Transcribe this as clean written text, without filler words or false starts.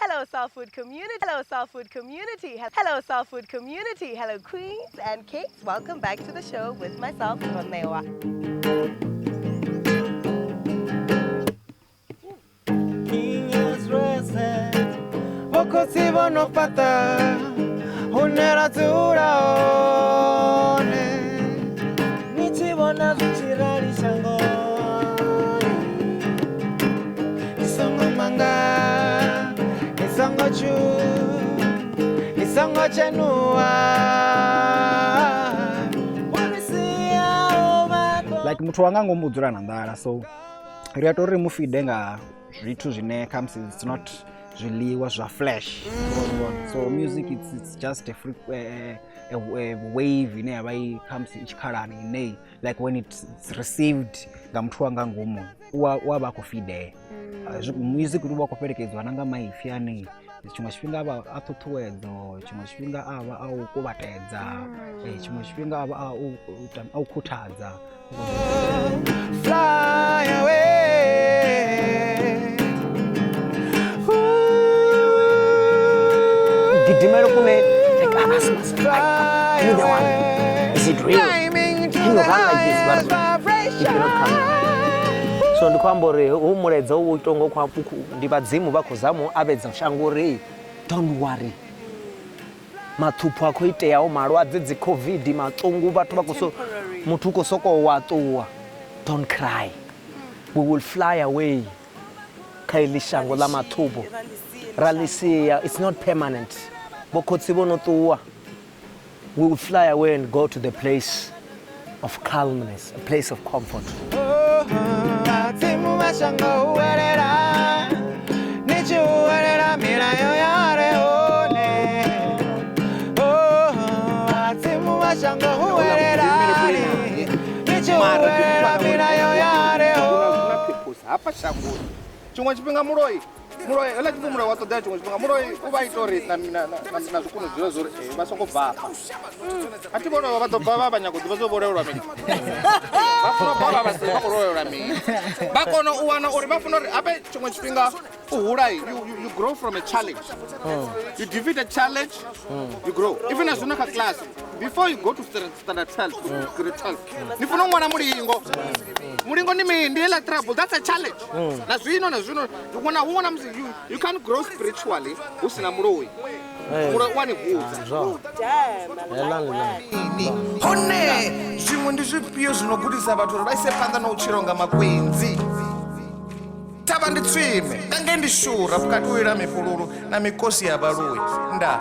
Hello Soul Food community. Hello Soul Food community. Hello Soul Food community. Hello queens and kings. Welcome back to the show with myself, Ronewa. Like muthu wanga ngomudzula na ndala, so ri a tori mufide nga zwithu zwine comes, it's not zwiḽiwa zwa flesh. So music it's just a wave ine yavha I comes ichikhalani ine, like when it's received nga muthu wanga ngomu wa ba kufide. Music uri wa kuperekedzwa nanga maipfi ane chimwe tshifhinga ava a ṱhuṱhuwedzo, chimwe tshifhinga ava a u kuvhatedza, chimwe tshifhinga ava a u khuthadza. Fly away. Gidimelo kume like ask myself, like, you the one, is it real? Can you run like this? But you cannot come. So ndikwambore umuledza utongo kwa puku ndi badzimu bakozamu abedza shanguri. Don't worry. Mathupu akho iteyawo malwadze dzi COVID matsongu bathu bakoso muthu kosoko watuwa. Don't cry. We will fly away. Kaili shango la mathubo. Ralisia, it's not permanent. Bokotsi bono tuwa. We will fly away and go to the place of calmness, a place of comfort. Chimwe chipinga muloi ela chipumura watoda chimwe chipinga muloi uba itori na zvikunu zviro zvori vasongobva ati bona vatobva vanyako vazoborerwa mini vafuna baba vasevakororerwa mini vakono uwana uri vafuna uri ape chimwe chipinga uhulai you grow from a challenge. You defeat a challenge, you grow. Even as una class before you go to standard 12 grade 12 nifuna mwana mulingo ni mindi ela trouble, that's a challenge. Na zwino uona you can't grow spiritually usina muloi wani kuudza hone zvimwe ndizvipio zvinogutisa vathu uri vaise panda nouchironga makwenzi tava nditsvime ndange ndishura pukati uira mifuluru na mikosi yavarui nda